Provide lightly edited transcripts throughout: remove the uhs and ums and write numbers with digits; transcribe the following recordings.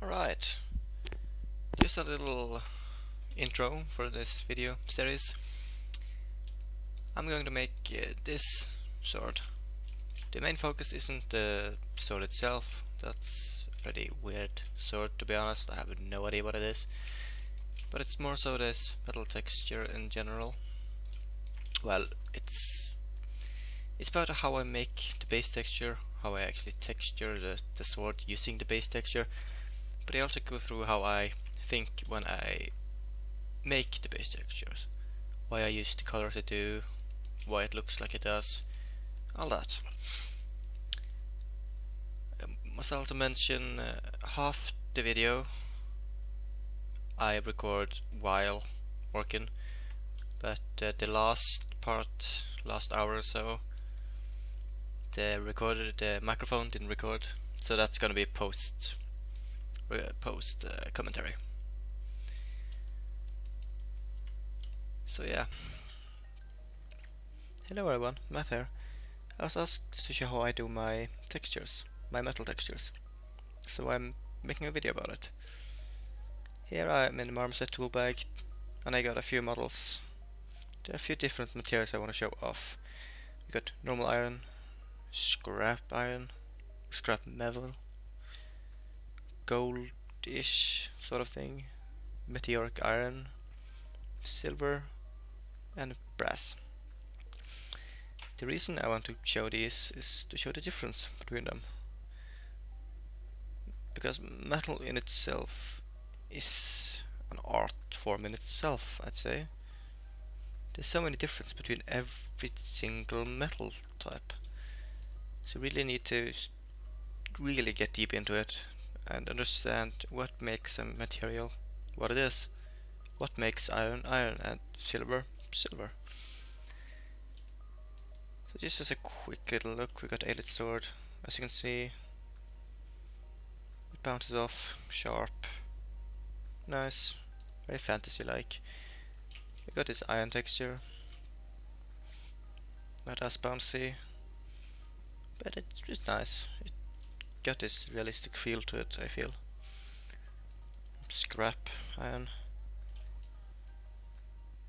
Alright, just a little intro for this video series. I'm going to make this sword. The main focus isn't the sword itself. That's a pretty weird sword, to be honest. I have no idea what it is. But it's more so this metal texture in general. Well, it's about how I make the base texture, how I actually texture the sword using the base texture. But I also go through how I think when I make the base textures, why I use the colors I do, why it looks like it does, all that. Must also mention half the video I record while working, but the last part, last hour or so, the microphone didn't record, so that's gonna be post commentary. So yeah. Hello everyone, Matt here. I was asked to show how I do my textures, my metal textures. So I'm making a video about it. Here I'm in the Marmoset tool bag, and I got a few models. There are a few different materials I want to show off. We got normal iron, scrap metal, goldish sort of thing, meteoric iron, silver, and brass. The reason I want to show these is to show the difference between them, because metal in itself is an art form in itself, I'd say. There's so many differences between every single metal type, so you really need to really get deep into it and understand what makes a material what it is, what makes iron iron and silver silver. So just as a quick little look, we got Elite Sword. As you can see, it bounces off, sharp, nice, very fantasy-like. We got this iron texture, not as bouncy, but it's just nice. It got this realistic feel to it, I feel. Scrap iron.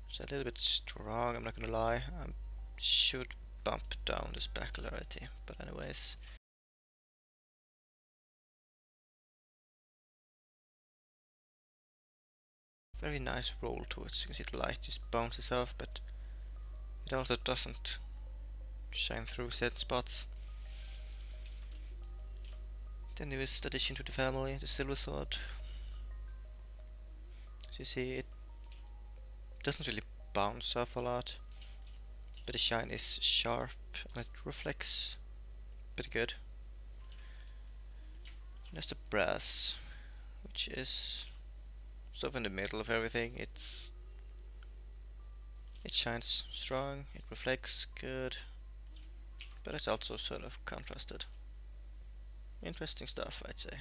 It's a little bit strong, I'm not gonna lie. I should bump down the specularity, but anyways. Very nice roll to it. So you can see the light just bounces off, but it also doesn't shine through certain spots. The newest addition to the family, the silver sword. So you see it doesn't really bounce off a lot, but the shine is sharp and it reflects pretty good. There's the brass, which is sort of in the middle of everything. It shines strong, it reflects good, but it's also sort of contrasted. Interesting stuff, I'd say.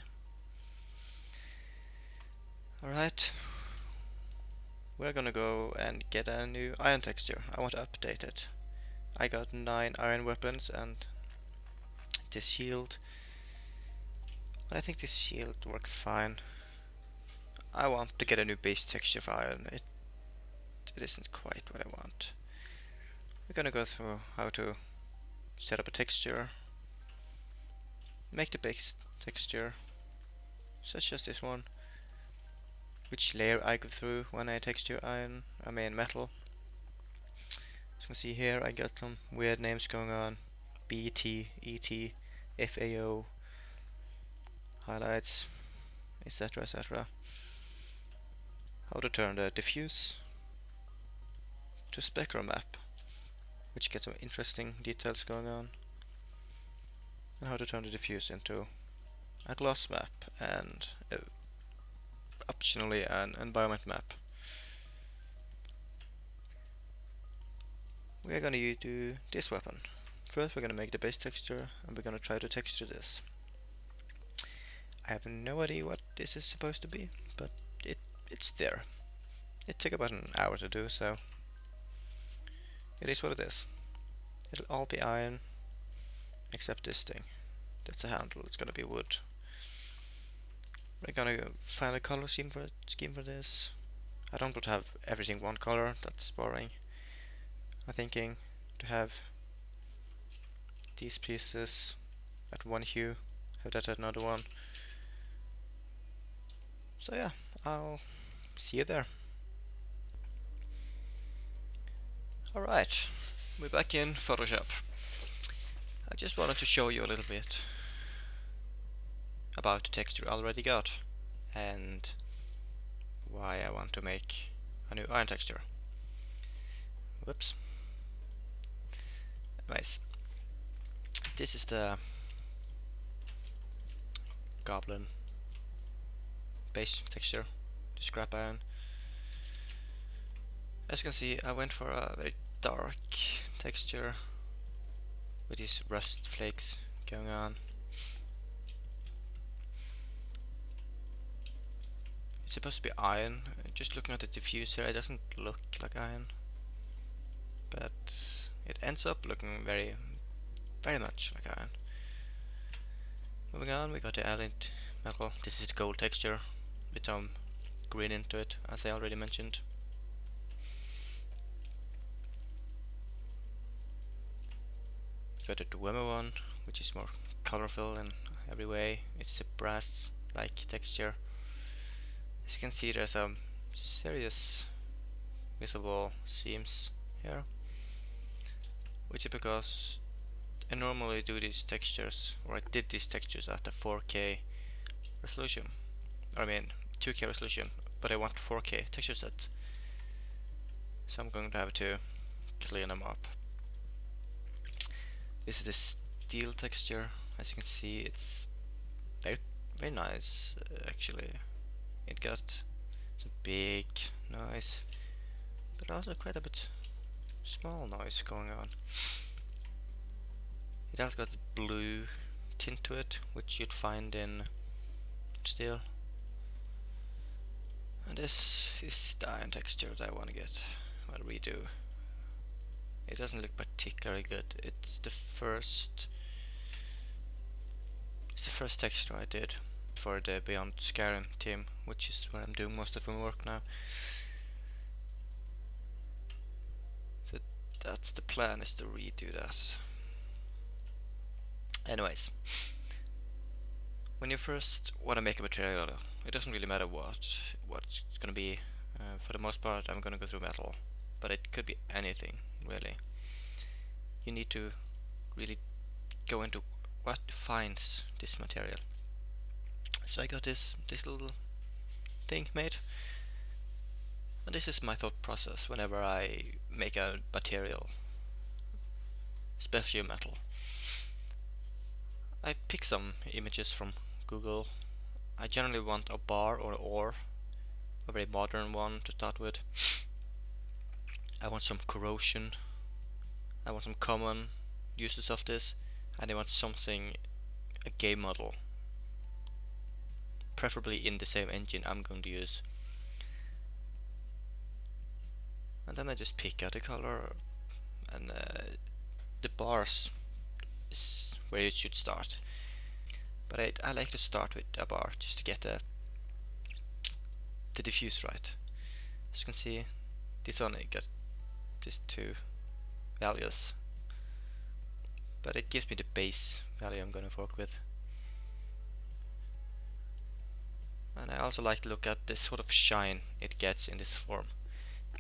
Alright, we're gonna go and get a new iron texture. I want to update it. I got 9 iron weapons and this shield, but I think this shield works fine. I want to get a new base texture for iron. It isn't quite what I want. We're gonna go through how to set up a texture, make the base texture, such as this one, which layer I go through when I texture metal. As you can see here, I got some weird names going on: BT, ET, FAO, highlights, etc, etc. How to turn the diffuse to specular map, which gets some interesting details going on, and how to turn the diffuse into a gloss map and optionally an environment map. We are going to do this weapon. First we're going to make the base texture and we're going to try to texture this. I have no idea what this is supposed to be, but it's there. It took about an hour to do, so it is what it is. It'll all be iron except this thing. That's a handle, it's gonna be wood. We're gonna find a color scheme for this. I don't want to have everything one color, that's boring. I'm thinking to have these pieces at one hue, have that at another one. So yeah, I'll see you there. Alright, we're back in Photoshop. I just wanted to show you a little bit about the texture I already got and why I want to make a new iron texture. Whoops. Anyways, this is the goblin base texture, the scrap iron. As you can see, I went for a very dark texture with these rust flakes going on. It's supposed to be iron. Just looking at the diffuser, it doesn't look like iron, but it ends up looking very much like iron. Moving on, we got the allied metal. This is the gold texture with some green into it, as I already mentioned. Got the Duema one, which is more colorful in every way. It's a brass-like texture. As you can see, there's some serious visible seams here, which is because I normally do these textures, or I did these textures at the 4K resolution. I mean 2K resolution, but I want 4K texture set, so I'm going to have to clean them up. This is the steel texture. As you can see, it's very nice actually. It got some big noise, but also quite a bit small noise going on. It has got blue tint to it, which you'd find in steel. And this is the iron texture that I want to get. I'll redo. It doesn't look particularly good. It's the first texture I did for the Beyond Skyrim team, which is where I'm doing most of my work now. So that's the plan, is to redo that. Anyways, when you first want to make a material, it doesn't really matter what's gonna be. For the most part, I'm gonna go through metal, but it could be anything really. You need to really go into what defines this material. So I got this little thing made, and this is my thought process whenever I make a material, especially metal. I pick some images from Google. I generally want a bar or ore, a very modern one to start with. I want some corrosion, I want some common uses of this, and I want something, a game model, preferably in the same engine I'm going to use. And then I just pick out the color, and the bars is where it should start. But I like to start with a bar just to get the diffuse right. As you can see, this one I got these two values, but it gives me the base value I'm gonna work with. And I also like to look at the sort of shine it gets in this form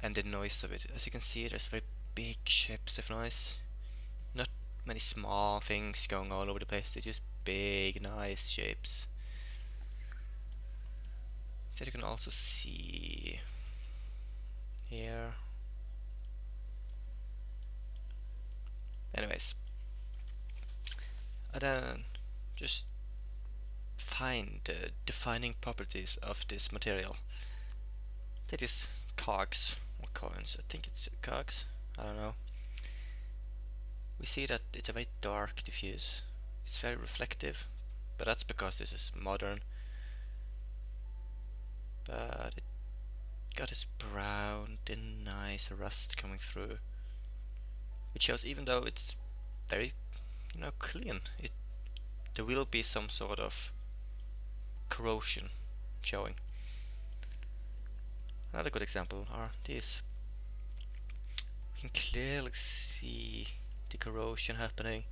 and the noise of it. As you can see, there's very big shapes of noise, not many small things going all over the place. They're just big nice shapes that you can also see here. Anyways, and then just find the defining properties of this material. That is cogs or coins. I think it's cogs. I don't know. We see that it's a very dark diffuse. It's very reflective, but that's because this is modern. But it got this brown and nice rust coming through, which shows even though it's very, clean, there will be some sort of corrosion showing. Another good example are these. We can clearly see the corrosion happening.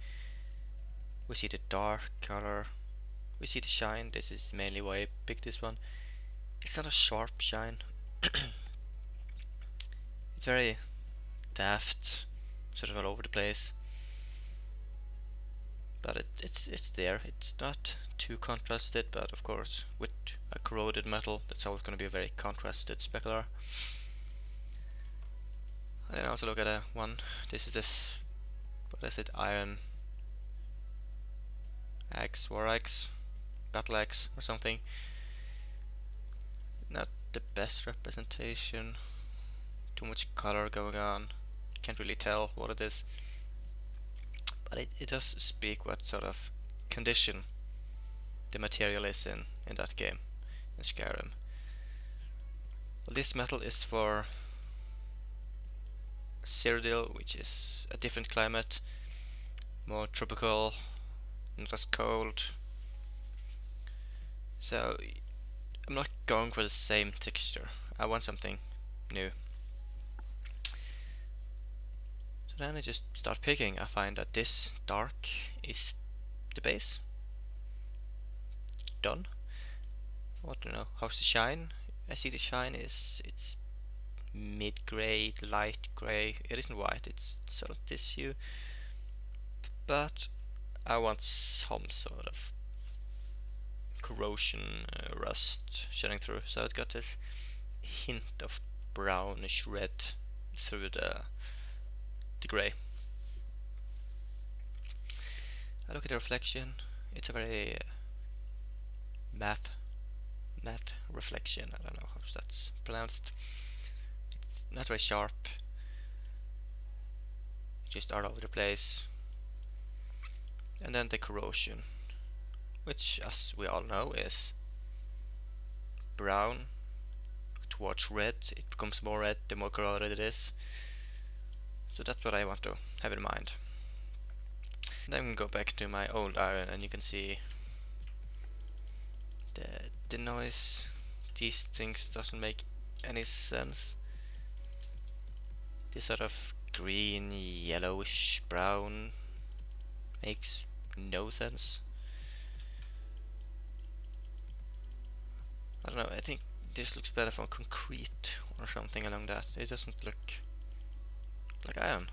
We see the dark color. We see the shine. This is mainly why I picked this one. It's not a sharp shine. It's very daft, sort of all over the place. But it's there. It's not too contrasted, but of course with a corroded metal that's always going to be a very contrasted specular. And then also look at a one. This is this, what is it, iron axe, war axe, battle axe or something. Not the best representation. Too much color going on. Can't really tell what it is. But it does speak what sort of condition the material is in that game, in Skyrim. Well, this metal is for Cyrodiil, which is a different climate, more tropical, not as cold. So I'm not going for the same texture. I want something new. So then I just start picking. I find that this dark is the base. Done. I want to know how's the shine. I see the shine it's mid-grey, light grey. It isn't white, it's sort of this hue. But I want some sort of corrosion, rust shining through. So it's got this hint of brownish red through the grey. I look at the reflection. It's a very matte reflection. I don't know how that's pronounced. It's not very sharp. Just all over the place. And then the corrosion, which, as we all know, is brown towards red. It becomes more red the more corroded it is. So that's what I want to have in mind. Then we can go back to my old iron, and you can see the noise. These things doesn't make any sense. This sort of green, yellowish, brown makes no sense. I don't know, I think this looks better from concrete or something along that. It doesn't look like iron.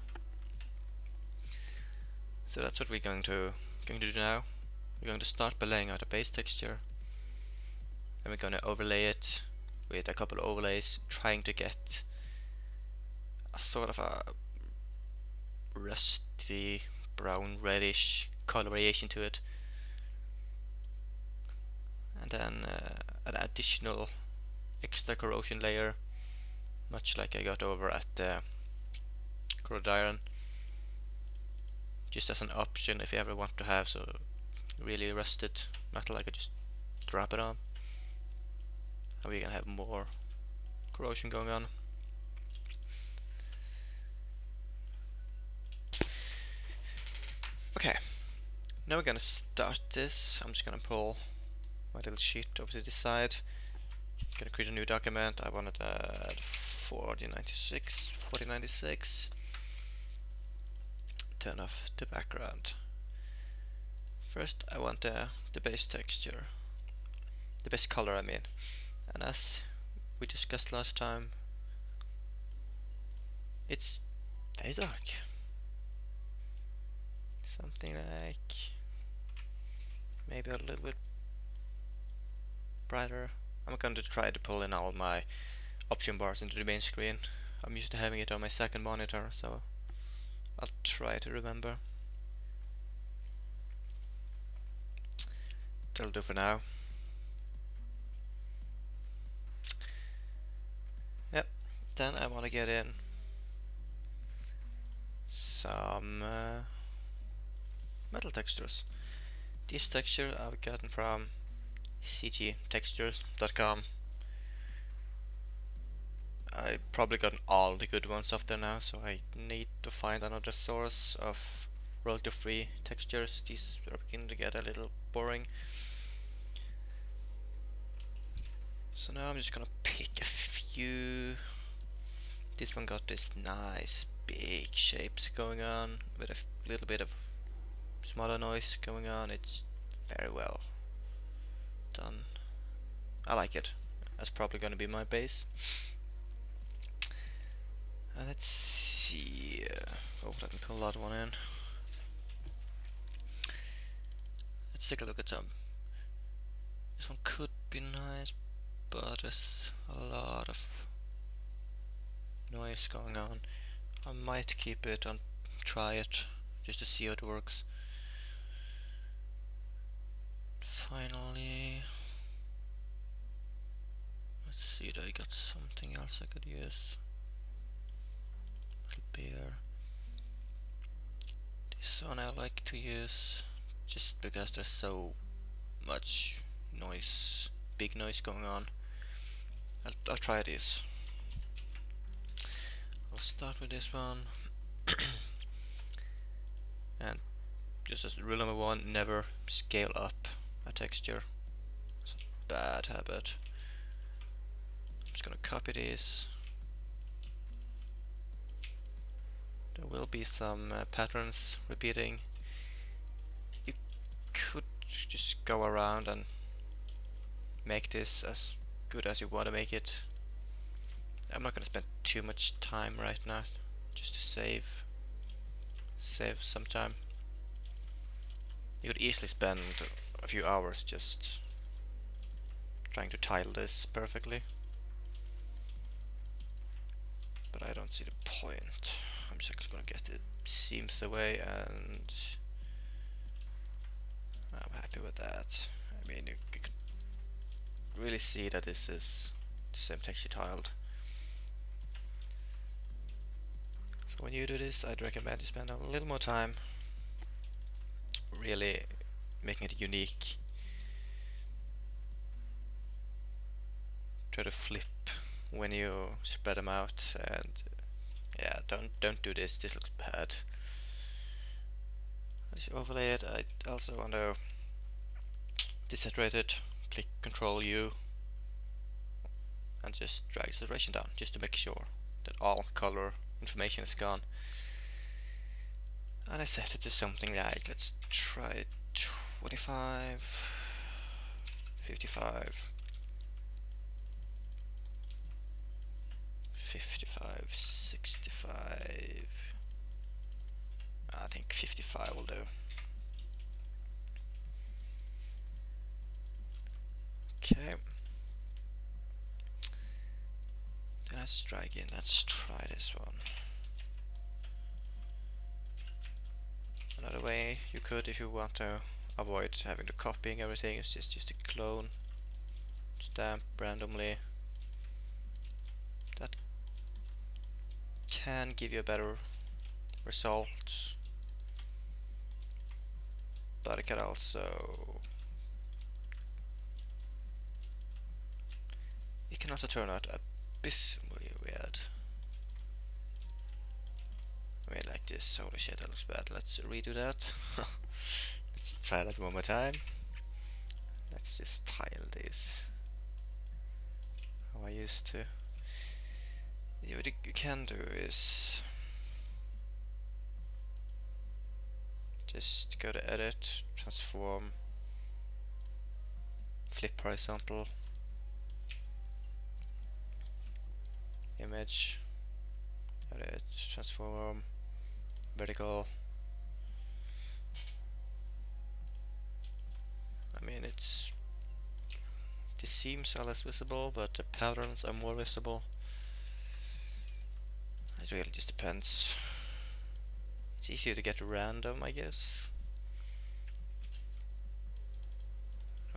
So that's what we're going to do now. We're going to start by laying out a base texture, and we're going to overlay it with a couple of overlays, trying to get a sort of a rusty brown reddish color variation to it, and then an additional extra corrosion layer, much like I got over at the corroded iron, just as an option if you ever want to have so really rusted metal. I could just drop it on, and we can have more corrosion going on. Okay, now we're gonna start this. I'm just gonna pull my little sheet over to the side. Gonna create a new document. I want it at 4096. Turn off the background. First I want the base texture, the base color I mean, and as we discussed last time, it's very dark. Something like maybe a little bit brighter. I'm going to try to pull in all my option bars into the main screen. I'm used to having it on my second monitor, so I'll try to remember. That'll do for now. Yep, then I want to get in some metal textures. This texture I've gotten from cgtextures.com. I've probably gotten all the good ones off there now, so I need to find another source of royalty free textures. These are beginning to get a little boring. So now I'm just gonna pick a few. This one got this nice big shapes going on with a little bit of smaller noise going on. It's very well done. I like it. That's probably gonna be my base. Let's see. Oh, let me pull that one in. Let's take a look at some. This one could be nice, but there's a lot of noise going on. I might keep it and try it just to see how it works. Finally, let's see that I got something else I could use. Little beer. This one I like to use just because there's so much noise, big noise going on. I'll try this. I'll start with this one. And just as rule number one, never scale up a texture. It's a bad habit. I'm just gonna copy this. There will be some patterns repeating. You could just go around and make this as good as you want to make it. I'm not gonna spend too much time right now, just to save some time. You could easily spend a few hours just trying to tile this perfectly, but I don't see the point. I'm just actually gonna get the seams away, and I'm happy with that. I mean, you can really see that this is the same texture tiled. So when you do this, I'd recommend you spend a little more time really making it unique. Try to flip when you spread them out, and yeah, don't do this. This looks bad. As you overlay it, I also want to desaturate it. Click Control U and just drag saturation down, just to make sure that all color information is gone. And I set it to something like, let's try 25, 55, 55, 65. I think 55 will do. Okay. Then let's try again. Let's try this one. Another way you could, if you want to avoid having to copying everything, is just to clone, stamp randomly. That can give you a better result, but it can also turn out abysmally weird. I mean, like this. Holy shit, that looks bad. Let's redo that. Let's try that one more time. Let's just tile this how I used to. Yeah, what you can do is just go to Edit, Transform, Flip Horizontal, Image, Edit, Transform, Vertical. I mean, the seams are less visible, but the patterns are more visible. It really just depends. It's easier to get random, I guess.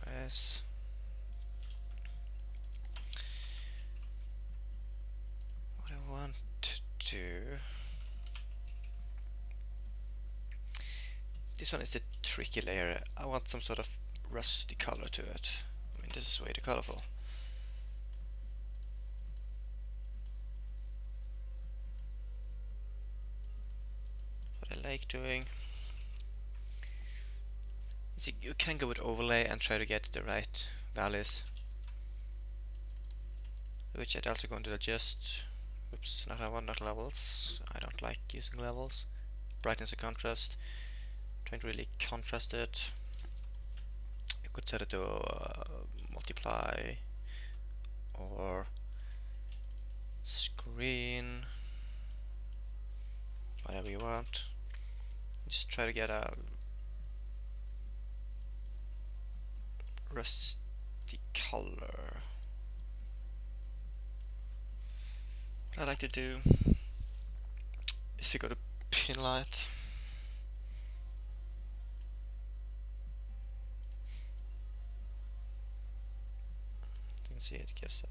Yes. What I want to do. This one is the tricky layer. I want some sort of rusty color to it. I mean, this is way too colorful. What I like doing is you can go with overlay and try to get the right values. which I'd also going to adjust. Oops, not levels. I don't like using levels. Brightness and contrast. Trying to really contrast it. You could set it to multiply or screen, whatever you want. Just try to get a rusty color. What I like to do is to go to pin light. You can see it gets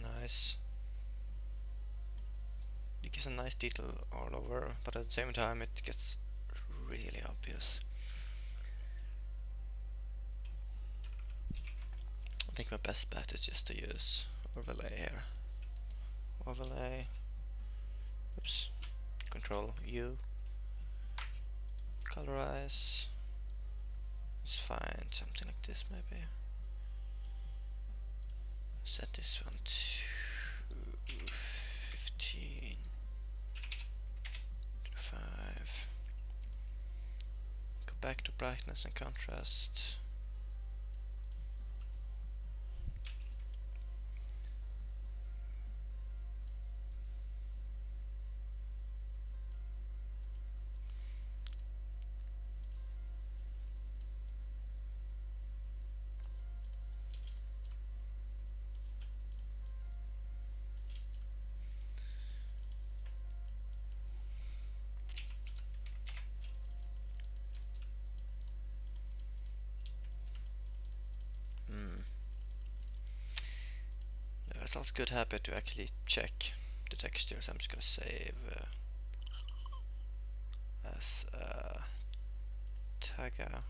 nice. It gives a nice detail all over, but at the same time it gets really obvious. I think my best bet is just to use overlay here. Overlay. Oops. Control U. Colorize. Let's find something like this maybe. Set this one to 15. 5. Go back to brightness and contrast. It's also a good habit to actually check the textures. I'm just gonna save as tagger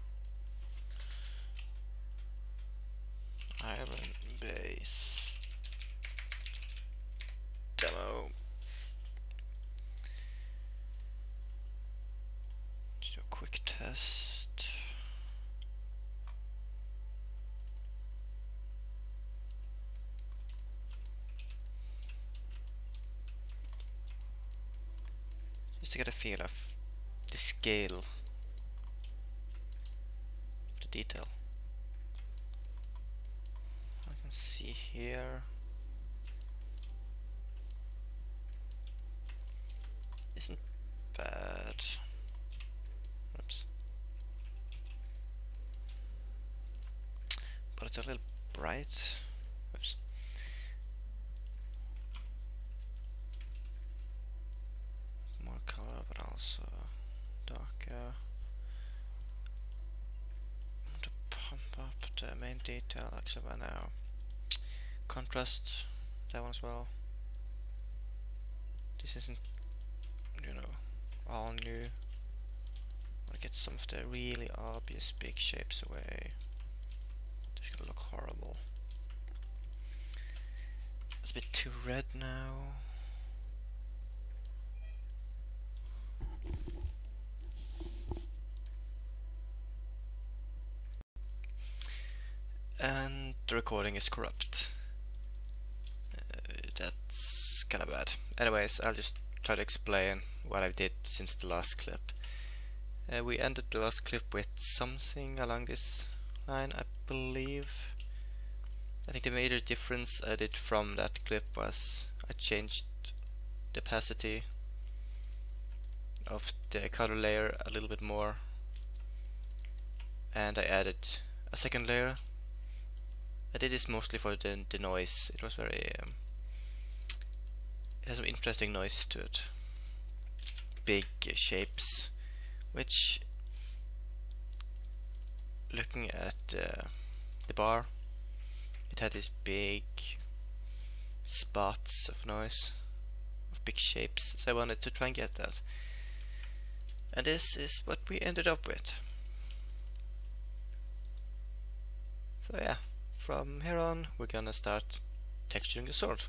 iron base demo. Just do a quick test. To get a feel of the scale of the detail. I can see here isn't bad. Oops. But it's a little bright. Oops. Color, but also darker. I want to pump up the main detail actually by now. Contrast that one as well. This isn't, you know, all new. I want to get some of the really obvious big shapes away. It's gonna look horrible. It's a bit too red now. And the recording is corrupt. That's kinda bad. Anyways, I'll just try to explain what I did since the last clip. We ended the last clip with something along this line, I believe. I think the major difference I did from that clip was I changed the opacity of the color layer a little bit more, and I added a second layer. I did this mostly for the noise. It was very it has some interesting noise to it. Big shapes, which, looking at the bar, it had these big spots of noise, of big shapes, so I wanted to try and get that. And this is what we ended up with. So yeah. From here on, we're gonna start texturing the sword.